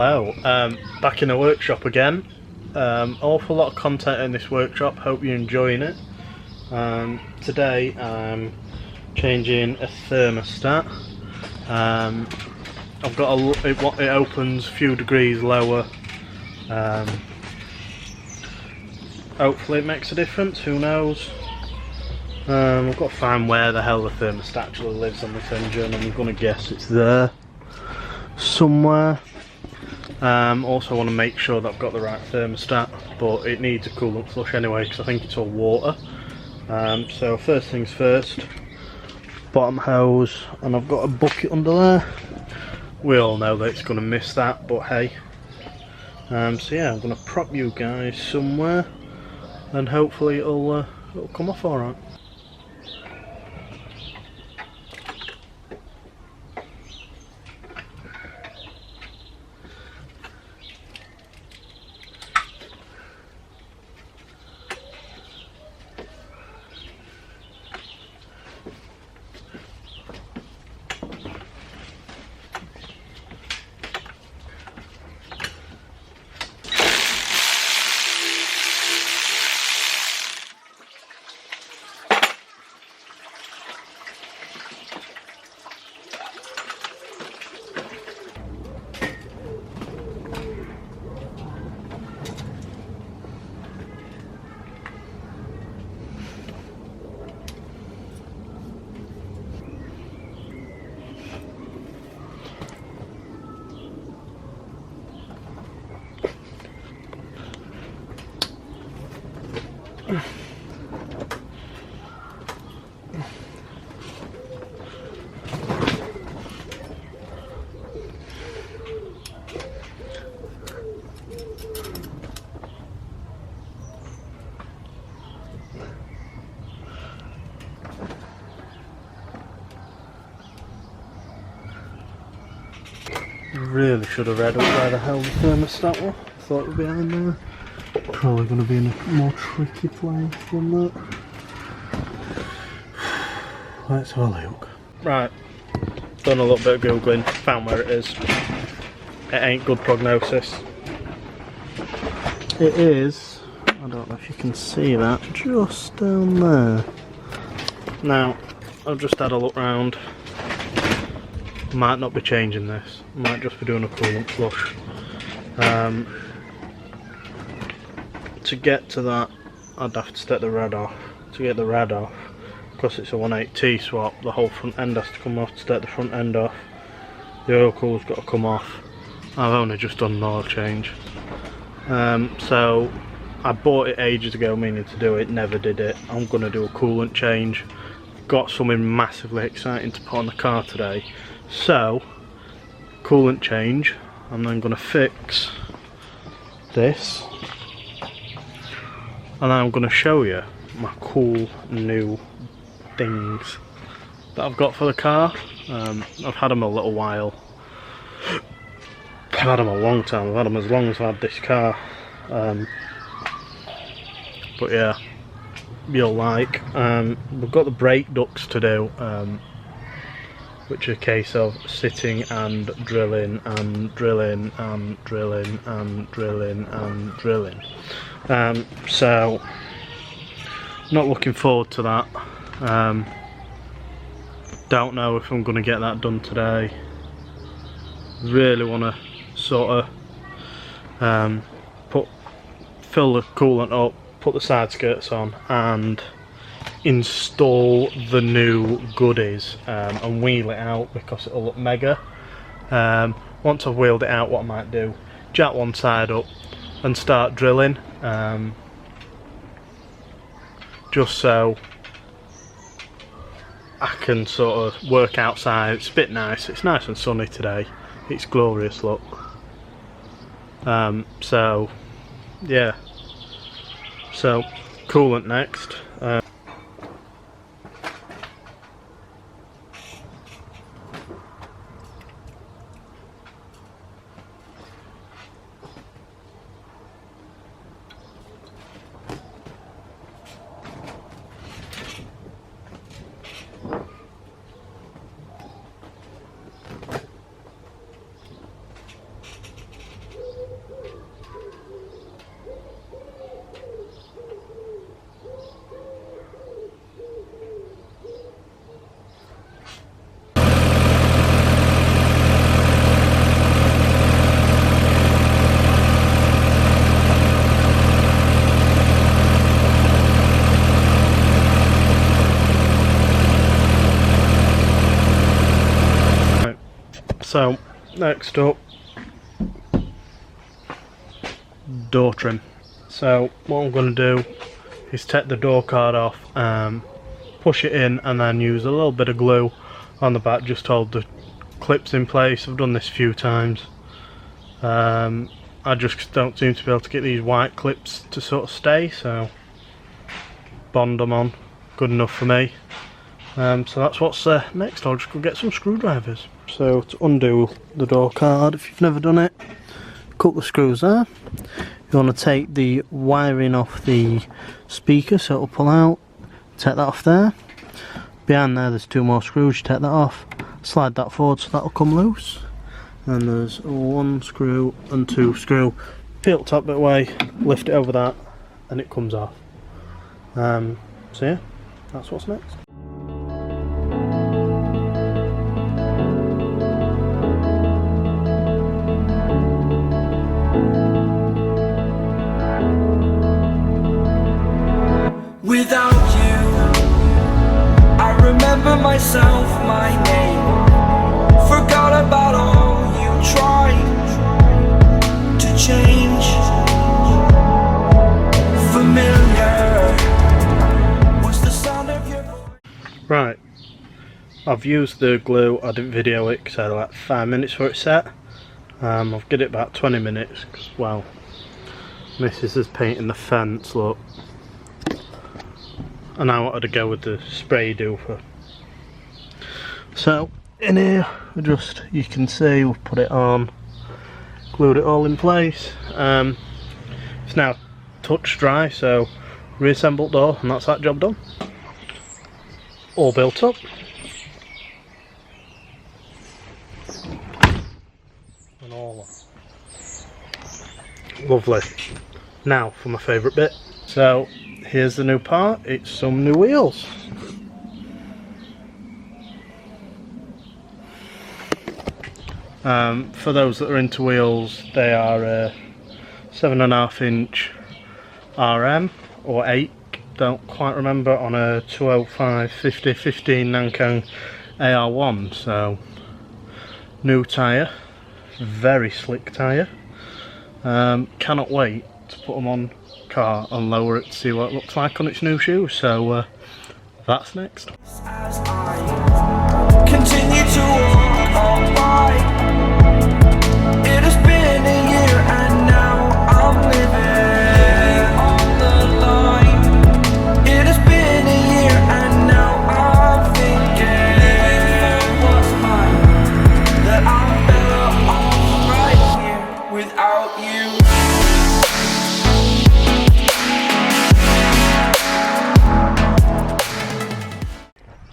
Hello, back in the workshop again. Awful lot of content in this workshop, hope you're enjoying it. Today I'm changing a thermostat. I've got it opens a few degrees lower. Hopefully it makes a difference, who knows. I've got to find where the hell the thermostat actually lives on this engine. I'm going to guess it's there somewhere. Also want to make sure that I've got the right thermostat, but it needs a coolant flush anyway because I think it's all water. So first things first, bottom hose, and I've got a bucket under there. We all know that it's going to miss that, but hey. So yeah, I'm going to prop you guys somewhere and hopefully it'll come off alright. Really should have read up where the hell the thermostat was. I thought it would be behind there. Probably going to be in a more tricky place than that. Let's have a look. Right, done a little bit of googling, found where it is. It ain't good prognosis. It is, I don't know if you can see that, just down there. Now, I've just had a look round. Might not be changing this, might just be doing a coolant flush. To get to that, I'd have to take the rad off. To get the rad off, because it's a 180T swap, the whole front end has to come off. To take the front end off, the oil cool's got to come off. I've only just done an oil change. So I bought it ages ago meaning to do it, never did it. I'm going to do a coolant change. Got something massively exciting to put on the car today. So, coolant change, and then going to fix this, and then I'm going to show you my cool new things that I've got for the car. I've had them a little while. I've had them a long time. I've had them as long as I've had this car. But yeah, you'll like. We've got the brake ducts to do. Which are a case of sitting and drilling and drilling and drilling and drilling and drilling. So, not looking forward to that. Don't know if I'm going to get that done today. Really want to sort of fill the coolant up, put the side skirts on, and install the new goodies and wheel it out because it'll look mega. Once I've wheeled it out, what I might do, jack one side up and start drilling, just so I can sort of work outside. It's a bit nice, it's nice and sunny today, it's glorious, look. So yeah, so coolant next. So next up, door trim. So what I'm going to do is take the door card off, push it in, and then use a little bit of glue on the back just to hold the clips in place. I've done this a few times. I just don't seem to be able to get these white clips to sort of stay, so bond them on, good enough for me. So that's what's next. I'll just go get some screwdrivers. So to undo the door card, if you've never done it, cut the screws there. You want to take the wiring off the speaker so it'll pull out. Take that off there. Behind there's 2 more screws. You take that off, slide that forward so that'll come loose. And there's 1 screw and 2 screw. Peel the top bit away, lift it over that, and it comes off. So yeah, that's what's next. Without you, I remember myself, my name. Forgot about all you tried to change. Familiar was the sound of your voice. Right, I've used the glue. I didn't video it because I had like 5 minutes for it set. I've given it about 20 minutes because, well, Mrs. is painting the fence, look. And I wanted to go with the spray doofer. So in here, you can see we've put it on, glued it all in place. It's now touch dry, so reassembled door, and that's that job done. All built up. And all lovely. Now for my favourite bit. So here's the new part, it's some new wheels. For those that are into wheels, they are 7.5 inch RM or 8, don't quite remember, on a 205 50/15 Nankang AR1. So new tyre, very slick tyre. Cannot wait to put them on car and lower it to see what it looks like on its new shoes. So that's next. As I continue to walk on by, it has been a year and now I'm living on the line. It has been a year and now I'm thinking what's mine, that I'm better off right here without you.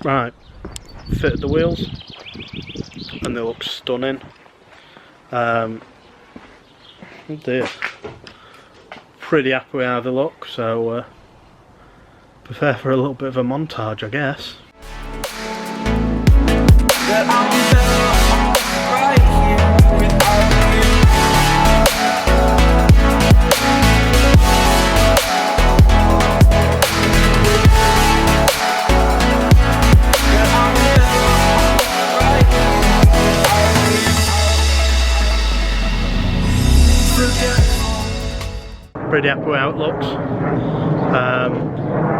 Right, fitted the wheels and they look stunning. Oh dear, pretty happy with how they look, so prepare for a little bit of a montage, I guess. That I'm better off right here without you. Pretty happy with how it looks.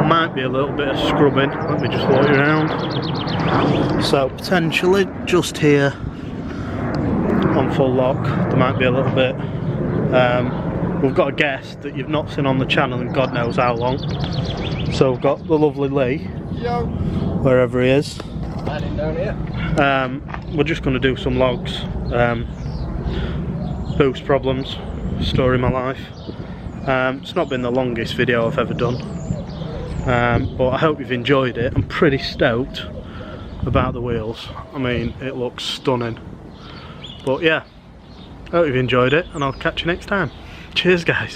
Might be a little bit of scrubbing. Let me just walk you around. So potentially just here on full lock there might be a little bit. We've got a guest that you've not seen on the channel in God knows how long. So we've got the lovely Lee. Yo. Wherever he is. Landing down here. We're just going to do some logs. Boost problems. Story of my life. It's not been the longest video I've ever done, but I hope you've enjoyed it. I'm pretty stoked about the wheels. I mean, it looks stunning. But yeah, I hope you've enjoyed it, and I'll catch you next time. Cheers guys.